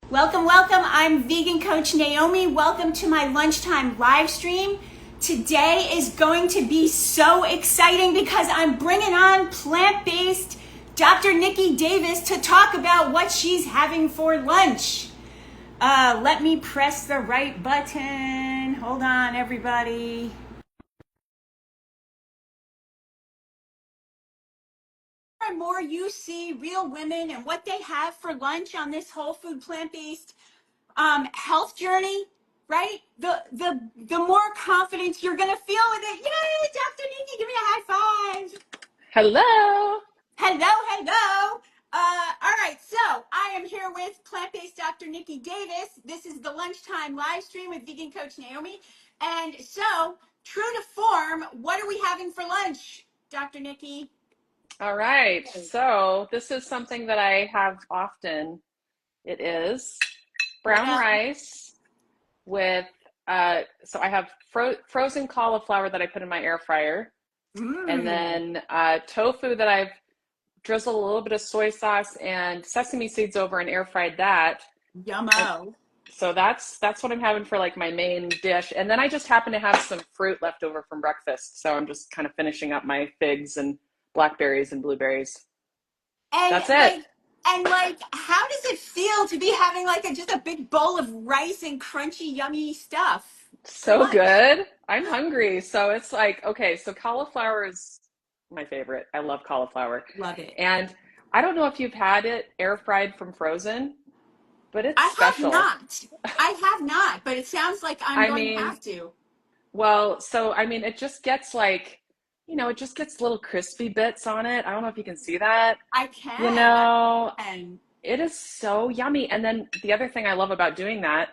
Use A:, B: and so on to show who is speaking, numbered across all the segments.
A: Welcome, welcome. I'm vegan coach Naomi. Welcome to my lunchtime live stream. Today is going to be so exciting because I'm bringing on plant-based Dr. Niki Davis to talk about what she's having for lunch. Let me press the right button. Hold on, everybody. More and more you see real women and what they have for lunch on this whole food plant-based health journey, right? The more confidence you're gonna feel with it. Yay, Dr. Niki, give me a high five.
B: Hello.
A: Hello, hello. All right, so I am here with plant-based Dr. Niki Davis. This is the lunchtime live stream with vegan coach Naomi. And so, true to form, what are we having for lunch, Dr. Niki?
B: All right. So this is something that I have often. It is brown rice with, so I have frozen cauliflower that I put in my air fryer. And then tofu that I've drizzled a little bit of soy sauce and sesame seeds over and air fried that.
A: Yummo.
B: So that's what I'm having for like my main dish. And then I just happen to have some fruit left over from breakfast. So I'm just kind of finishing up my figs and blackberries and blueberries.
A: And
B: That's it.
A: how does it feel to be having just a big bowl of rice and crunchy, yummy stuff for
B: So
A: lunch?
B: good. I'm hungry. So it's like, okay, so cauliflower is my favorite. I love cauliflower.
A: Love it.
B: And I don't know if you've had it air fried from frozen, but it's
A: I have
B: special.
A: not. I have not, but it sounds like I'm
B: I
A: going to
B: mean,
A: have to.
B: well, so I mean, it just gets like, it just gets little crispy bits on it. I don't know if you can see that.
A: I
B: You
A: can. I
B: know,
A: can.
B: it is so yummy. And then the other thing I love about doing that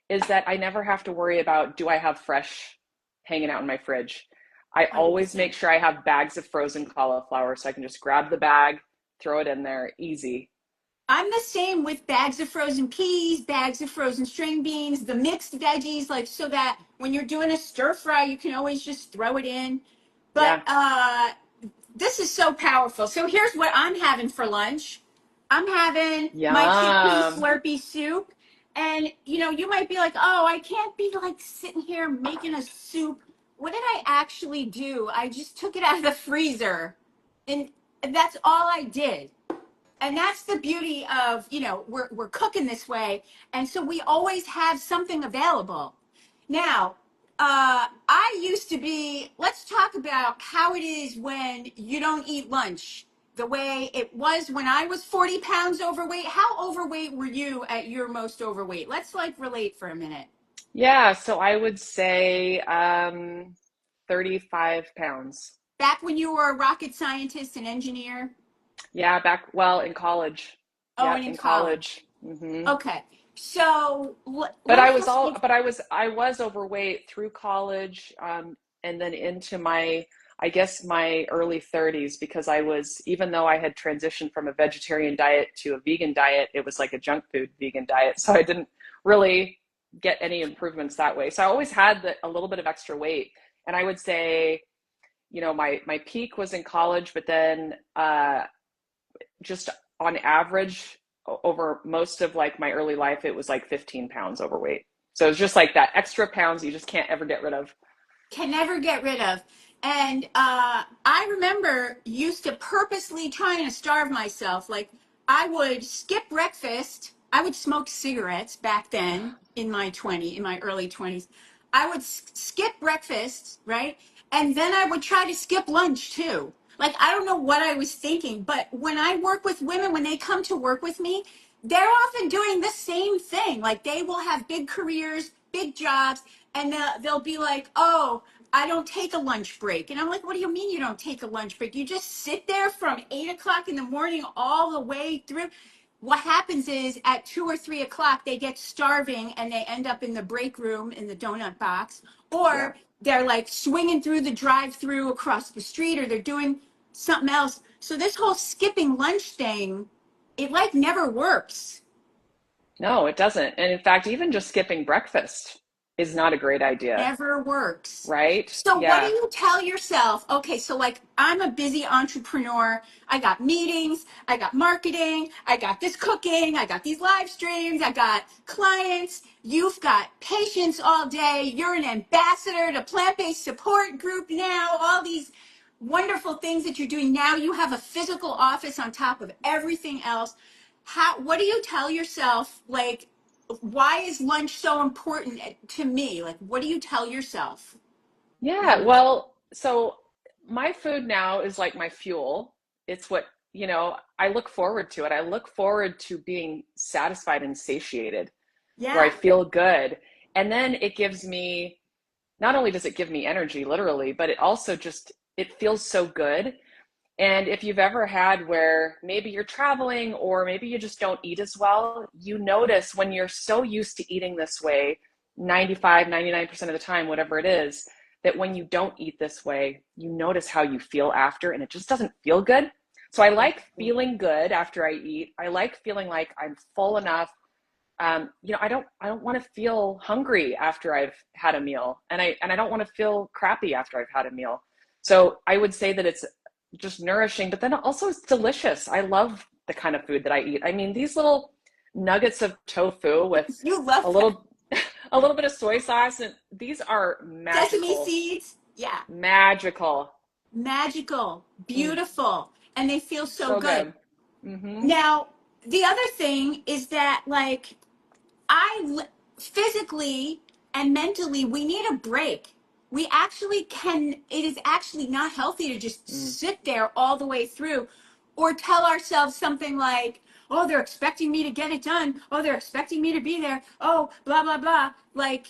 B: is that I never have to worry about, do I have fresh hanging out in my fridge? I always
A: 100%.
B: make sure I have bags of frozen cauliflower so I can just grab the bag, throw it in there, easy.
A: I'm the same with bags of frozen peas, bags of frozen string beans, the mixed veggies, so that when you're doing a stir fry, you can always just throw it in. But
B: Yeah.
A: this is so powerful. So here's what I'm having for lunch. I'm having my chickpea
B: Yum.
A: Slurpee soup. And you might be like, oh, I can't be sitting here making a soup. What did I actually do? I just took it out of the freezer. And that's all I did. And that's the beauty of, we're cooking this way. And so we always have something available. Now, I used to be, let's talk about how it is when you don't eat lunch. The way it was when I was 40 pounds overweight. How overweight were you at your most overweight? Let's relate for a minute.
B: Yeah, so I would say 35 pounds.
A: Back when you were a rocket scientist and engineer.
B: Yeah, back, well, in college.
A: Oh,
B: Yeah,
A: and in
B: in
A: college.
B: college.
A: Okay. So
B: But
A: let me ask you.
B: I was overweight through college, and then into I guess my early 30s because even though I had transitioned from a vegetarian diet to a vegan diet, it was like a junk food vegan diet. So I didn't really get any improvements that way. So I always had a little bit of extra weight. And I would say, my peak was in college, but then just on average over most of like my early life, it was like 15 pounds overweight. So it's just like that extra pounds you just can't ever get rid of.
A: Can never get rid of. And I remember used to purposely trying to starve myself. I would skip breakfast. I would smoke cigarettes back then in my early 20s. I would skip breakfast, right? And then I would try to skip lunch too. I don't know what I was thinking, but when I work with women, when they come to work with me, they're often doing the same thing. They will have big careers, big jobs, and they'll be like, oh, I don't take a lunch break. And I'm like, what do you mean you don't take a lunch break? You just sit there from 8 o'clock in the morning all the way through. What happens is at 2 or 3 o'clock, they get starving and they end up in the break room in the donut box,
B: Yeah.
A: or they're swinging through the drive through across the street, or they're doing something else. So this whole skipping lunch thing, it never works.
B: No, it doesn't. And in fact, even just skipping breakfast, is not a great idea,
A: Never works.
B: right?
A: So what do
B: Yeah.
A: you tell yourself? Okay, so like I'm a busy entrepreneur. I got meetings, I got marketing, I got this cooking, I got these live streams, I got clients. You've got patients all day. You're an ambassador to plant-based support group now. All these wonderful things that you're doing now. You have a physical office on top of everything else. What do you tell yourself like why is lunch so important to me? Like, what do you tell yourself?
B: Yeah,
A: When
B: well, so my food now is like my fuel. It's what, I look forward to it. I look forward to being satisfied and satiated, where I
A: yeah,
B: feel good. And then it gives me, not only does it give me energy, literally, but it also just, it feels so good. And if you've ever had where maybe you're traveling or maybe you just don't eat as well, you notice when you're so used to eating this way, 95, 99% of the time, whatever it is, that when you don't eat this way, you notice how you feel after and it just doesn't feel good. So I like feeling good after I eat. I like feeling like I'm full enough. I don't want to feel hungry after I've had a meal, and I don't want to feel crappy after I've had a meal. So I would say that it's just nourishing, but then also it's delicious. I love the kind of food that I eat. I mean, these little nuggets of tofu with
A: you love
B: a
A: that.
B: little a little bit of soy sauce, and these are
A: Sesame
B: magical,
A: seeds. Yeah,
B: magical.
A: magical,
B: Mm,
A: beautiful, and they feel so
B: so
A: good.
B: good. Mm-hmm.
A: Now, the other thing is that, like, physically and mentally, we need a break. We actually can, it is actually not healthy to just
B: Mm.
A: sit there all the way through or tell ourselves something like, oh, they're expecting me to get it done. Oh, they're expecting me to be there. Oh, blah, blah, blah. Like,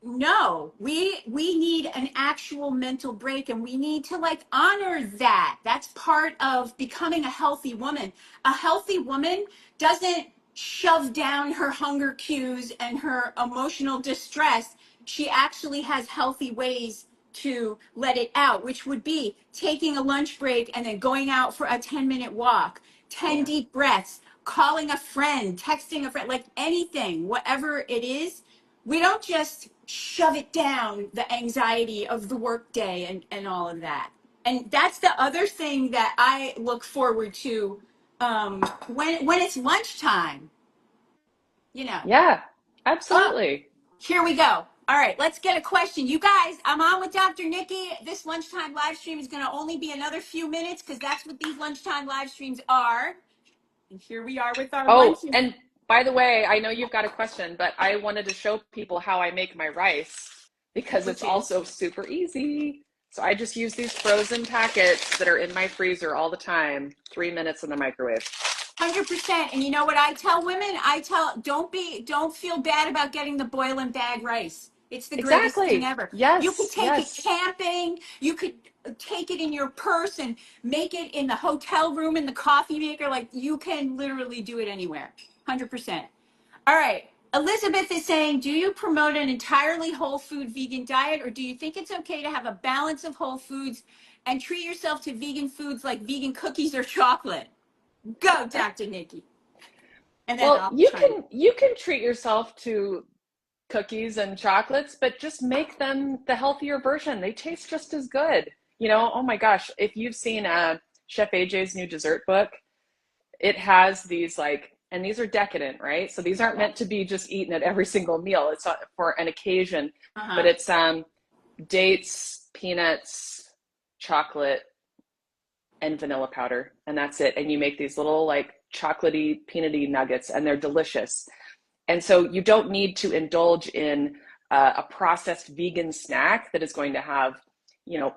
A: no, we need an actual mental break and we need to like honor that. That's part of becoming a healthy woman. A healthy woman doesn't shove down her hunger cues and her emotional distress. She actually has healthy ways to let it out, which would be taking a lunch break and then going out for a 10-minute walk, 10
B: Yeah.
A: deep breaths, calling a friend, texting a friend, like anything, whatever it is. We don't just shove it down, the anxiety of the workday and all of that. And that's the other thing that I look forward to when it's lunchtime, you know.
B: Yeah,
A: Oh,
B: absolutely.
A: here we go. All right, let's get a question. You guys, I'm on with Dr. Nikki. This lunchtime live stream is going to only be another few minutes because that's what these lunchtime live streams are. And here we are with our
B: Oh,
A: lunches,
B: and by the way, I know you've got a question, but I wanted to show people how I make my rice because it's
A: which is
B: also super easy. So I just use these frozen packets that are in my freezer all the time, 3 minutes in the microwave.
A: 100%. And you know what I tell women? I tell don't feel bad about getting the boil and bag rice. It's the greatest thing
B: Exactly.
A: ever. You could
B: Yes,
A: take it
B: yes.
A: camping. You could take it in your purse and make it in the hotel room in the coffee maker. Like you can literally do it anywhere. 100%. All right. Elizabeth is saying, do you promote an entirely whole food vegan diet or do you think it's okay to have a balance of whole foods and treat yourself to vegan foods like vegan cookies or chocolate? Go, Dr. Nikki. And then
B: Well,
A: I'll
B: you
A: chime in.
B: can you can treat yourself to cookies and chocolates, but just make them the healthier version. They taste just as good. Oh my gosh, if you've seen Chef AJ's new dessert book, it has these like, and these are decadent, right? So these aren't
A: Yeah.
B: meant to be just eaten at every single meal. It's for an occasion, but
A: Uh-huh.
B: it's dates, peanuts, chocolate, and vanilla powder, and that's it. And you make these little like chocolatey, peanutty nuggets, and they're delicious. And so you don't need to indulge in a processed vegan snack that is going to have,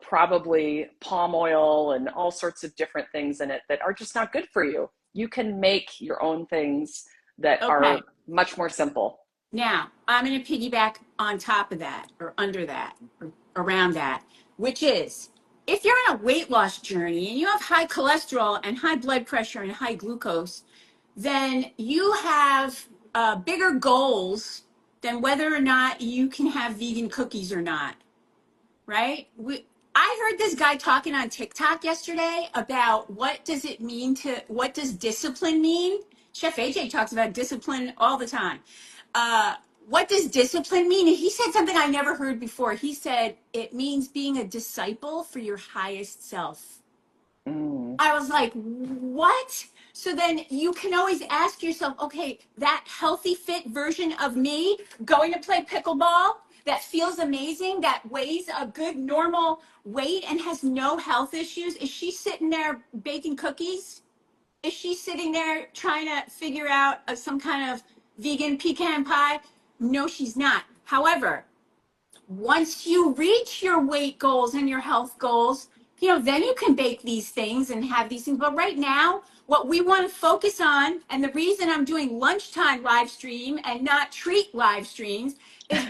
B: probably palm oil and all sorts of different things in it that are just not good for you. You can make your own things that
A: Okay.
B: are much more simple.
A: Now, I'm going to piggyback on top of that or under that or around that, which is if you're on a weight loss journey and you have high cholesterol and high blood pressure and high glucose, then you have bigger goals than whether or not you can have vegan cookies or not. Right? I heard this guy talking on TikTok yesterday about what does discipline mean? Chef AJ talks about discipline all the time. what does discipline mean? And he said something I never heard before. He said, it means being a disciple for your highest self.
B: Mm.
A: I was like, what? So then you can always ask yourself, okay, that healthy, fit version of me going to play pickleball that feels amazing, that weighs a good normal weight and has no health issues, is she sitting there baking cookies? Is she sitting there trying to figure out some kind of vegan pecan pie? No, she's not. However, once you reach your weight goals and your health goals, then you can bake these things and have these things. But right now, what we want to focus on, and the reason I'm doing lunchtime live stream and not treat live streams is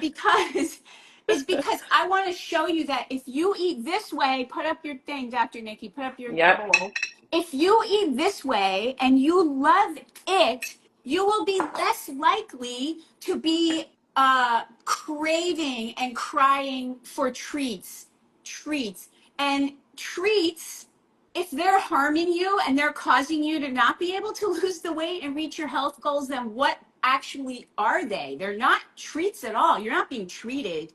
A: because I want to show you that if you eat this way, put up your thing, Dr. Nikki, put up your
B: Yep.
A: bowl. If you eat this way and you love it, you will be less likely to be craving and crying for treats and treats. If they're harming you and they're causing you to not be able to lose the weight and reach your health goals, then what actually are they? They're not treats at all. You're not being treated,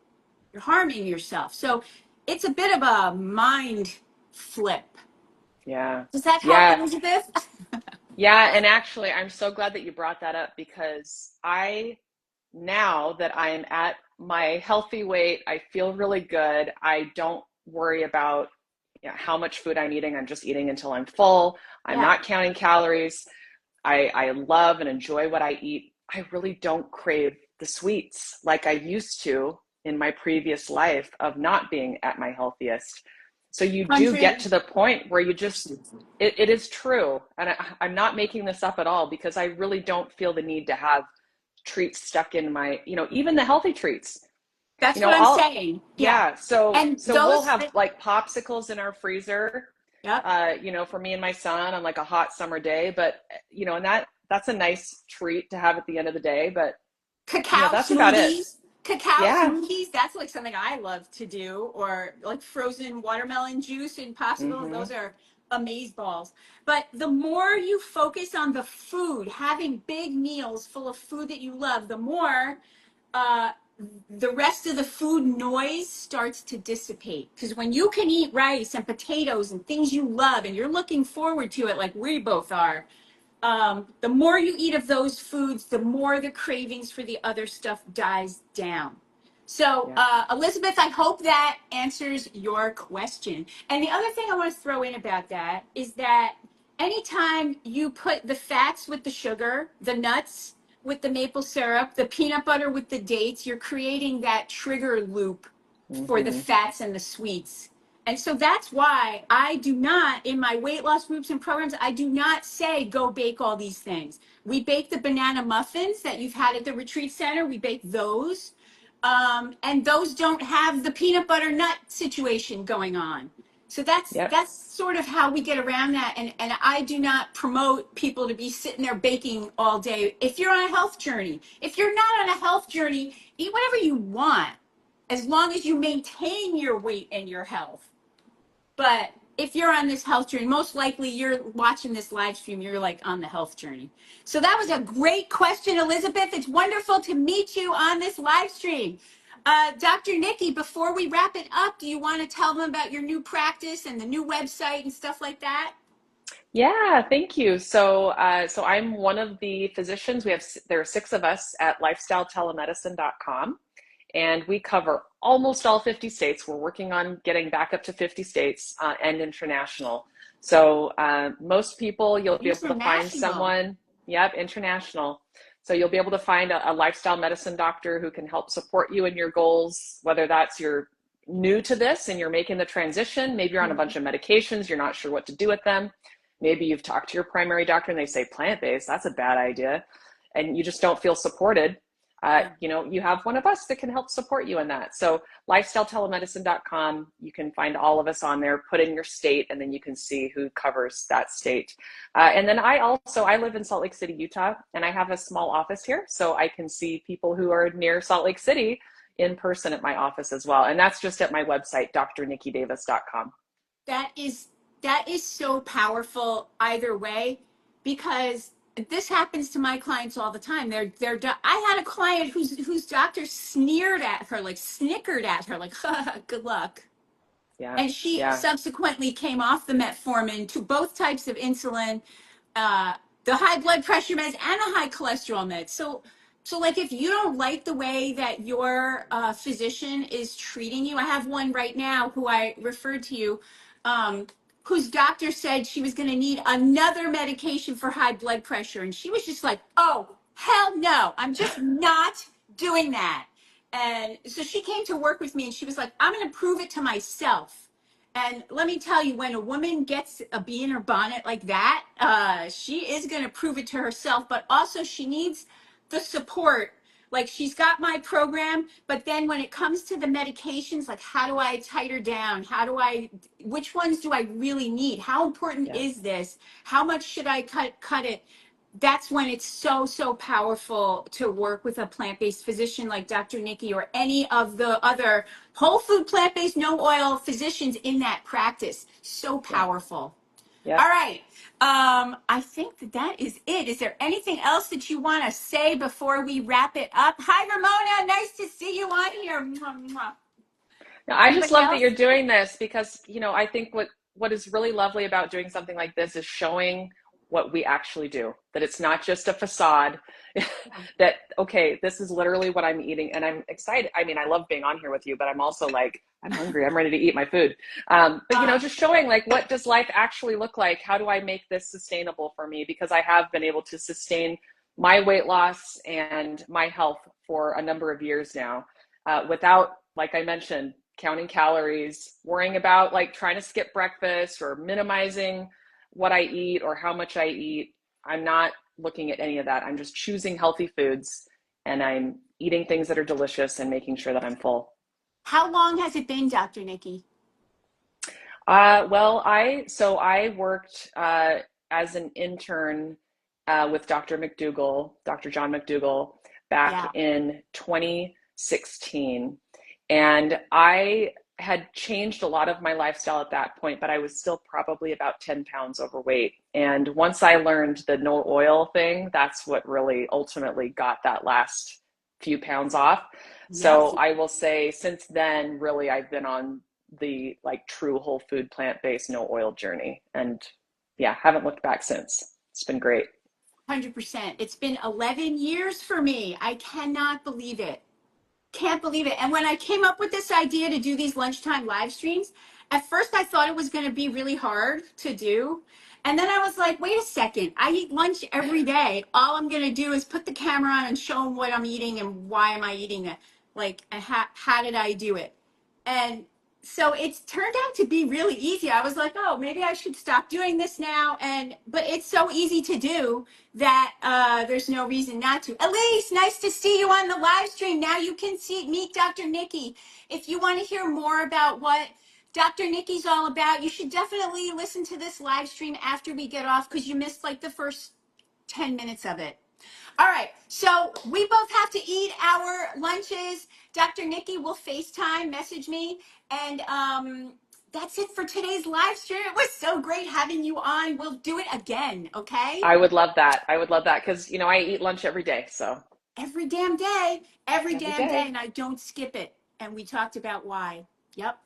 A: you're harming yourself. So it's a bit of a mind flip.
B: Yeah.
A: Does that help,
B: Yeah.
A: Elizabeth?
B: Yeah. And actually, I'm so glad that you brought that up because now that I am at my healthy weight, I feel really good. I don't worry about how much food I'm eating. I'm just eating until I'm full. I'm
A: Yeah.
B: not counting calories. I love and enjoy what I eat. I really don't crave the sweets like I used to in my previous life of not being at my healthiest. So you do get
A: 100.
B: to the point where it is true. And I'm not making this up at all because I really don't feel the need to have treats stuck in my, even the healthy treats.
A: That's what I'm saying. Yeah.
B: Yeah. So
A: And
B: we'll
A: those,
B: have like popsicles in our freezer,
A: yep.
B: for me and my son on like a hot summer day. But and that's a nice treat to have at the end of the day. But
A: Cacao
B: that's about it.
A: smoothies. Cacao
B: Yeah.
A: smoothies, that's like something I love to do, or like frozen watermelon juice and popsicles.
B: Mm-hmm.
A: Those are amaze balls. But the more you focus on the food, having big meals full of food that you love, the more uh, the rest of the food noise starts to dissipate. Because when you can eat rice and potatoes and things you love and you're looking forward to it, like we both are, the more you eat of those foods, the more the cravings for the other stuff dies down. So,
B: Yeah.
A: Elizabeth, I hope that answers your question. And the other thing I want to throw in about that is that anytime you put the fats with the sugar, the nuts with the maple syrup, the peanut butter with the dates, you're creating that trigger loop for the
B: Mm-hmm.
A: fats and the sweets. And so that's why I do not, in my weight loss groups and programs, I do not say go bake all these things. We bake the banana muffins that you've had at the retreat center. We bake those. And those don't have the peanut butter nut situation going on. So
B: Yep.
A: that's sort of how we get around that. And I do not promote people to be sitting there baking all day. If you're on a health journey, if you're not on a health journey, eat whatever you want, as long as you maintain your weight and your health. But if you're on this health journey, most likely you're watching this live stream, you're like on the health journey. So that was a great question, Elizabeth. It's wonderful to meet you on this live stream. Dr. Nikki, before we wrap it up, do you want to tell them about your new practice and the new website and stuff like that?
B: Yeah, thank you. So I'm one of the physicians. There are six of us at lifestyletelemedicine.com, and we cover almost all 50 states. We're working on getting back up to 50 states and international. So most people, you'll be able to find
A: International.
B: someone, yep, international. So you'll be able to find a lifestyle medicine doctor who can help support you in your goals, whether that's you're new to this and you're making the transition, maybe you're on a bunch of medications, you're not sure what to do with them. Maybe you've talked to your primary doctor and they say plant-based, that's a bad idea, and you just don't feel supported.
A: Yeah.
B: You have one of us that can help support you in that. So lifestyletelemedicine.com, you can find all of us on there, put in your state, and then you can see who covers that state. And then I live in Salt Lake City, Utah, and I have a small office here. So I can see people who are near Salt Lake City in person at my office as well. And that's just at my website, drnikidavis.com.
A: That is that is so powerful either way, because this happens to my clients all the time. I had a client whose doctor sneered at her, like snickered at her, like, good luck.
B: Yeah.
A: And she
B: Yeah.
A: subsequently came off the metformin to both types of insulin, uh, the high blood pressure meds and the high cholesterol meds. So like if you don't like the way that your physician is treating you, I have one right now who I referred to you, um, whose doctor said she was going to need another medication for high blood pressure. And she was just like, oh, hell no, I'm just not doing that. And so she came to work with me and she was like, I'm going to prove it to myself. And let me tell you, when a woman gets a bee in her bonnet like that, she is going to prove it to herself, but also she needs the support. Like she's got my program, but then when it comes to the medications, like how do I titer down? Which ones do I really need? How important
B: Yeah.
A: is this? How much should I cut it? That's when it's so, so powerful to work with a plant-based physician like Dr. Niki or any of the other whole food, plant-based, no oil physicians in that practice. So
B: Yeah.
A: powerful. All
B: Yep.
A: right. I think that is it. Is there anything else that you want to say before we wrap it up? Hi, Ramona. Nice to see you on here. Mwah, mwah.
B: No, I just
A: Anybody
B: love that
A: else?
B: you're doing this because, I think what is really lovely about doing something like this is showing what we actually do, that it's not just a facade, that, okay, this is literally what I'm eating. And I'm excited. I mean, I love being on here with you, but I'm also like, I'm hungry. I'm ready to eat my food. But,
A: Uh,
B: just showing like, what does life actually look like? How do I make this sustainable for me? Because I have been able to sustain my weight loss and my health for a number of years now, without, like I mentioned, counting calories, worrying about like trying to skip breakfast or minimizing what I eat or how much I eat. I'm not looking at any of that. I'm just choosing healthy foods and I'm eating things that are delicious and making sure that I'm full.
A: how long has it been, Dr. Nikki?
B: Well, I worked as an intern with Dr. McDougall, Dr. John McDougall, back
A: Yeah.
B: in 2016. And I had changed a lot of my lifestyle at that point, but I was still probably about 10 pounds overweight. And once I learned the no oil thing, that's what really ultimately got that last few pounds off.
A: Yep.
B: So I will say since then, really, I've been on the like true whole food plant-based no oil journey, and yeah, haven't looked back since. It's been great.
A: 100%. It's been 11 years for me. I cannot believe it. Can't believe it. And when I came up with this idea to do these lunchtime live streams, at first I thought it was going to be really hard to do. And then I was like, wait a second. I eat lunch every day. All I'm going to do is put the camera on and show them what I'm eating and why am I eating it. Like, and how did I do it? And so it's turned out to be really easy. I was like, oh, maybe I should stop doing this now. But it's so easy to do that there's no reason not to. Elise, nice to see you on the live stream. Now you can meet Dr. Niki. If you want to hear more about what Dr. Niki's all about, you should definitely listen to this live stream after we get off because you missed like the first 10 minutes of it. All right, so we both have to eat our lunches. Dr. Niki will FaceTime, message me, and that's it for today's live stream. It was so great having you on. We'll do it again, okay?
B: I would love that. I would love that because I eat lunch every day, so
A: Every
B: every
A: damn day,
B: day.
A: and I don't skip it. And we talked about why. Yep.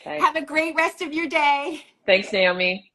B: Okay.
A: Have a great rest of your day.
B: Thanks, Naomi.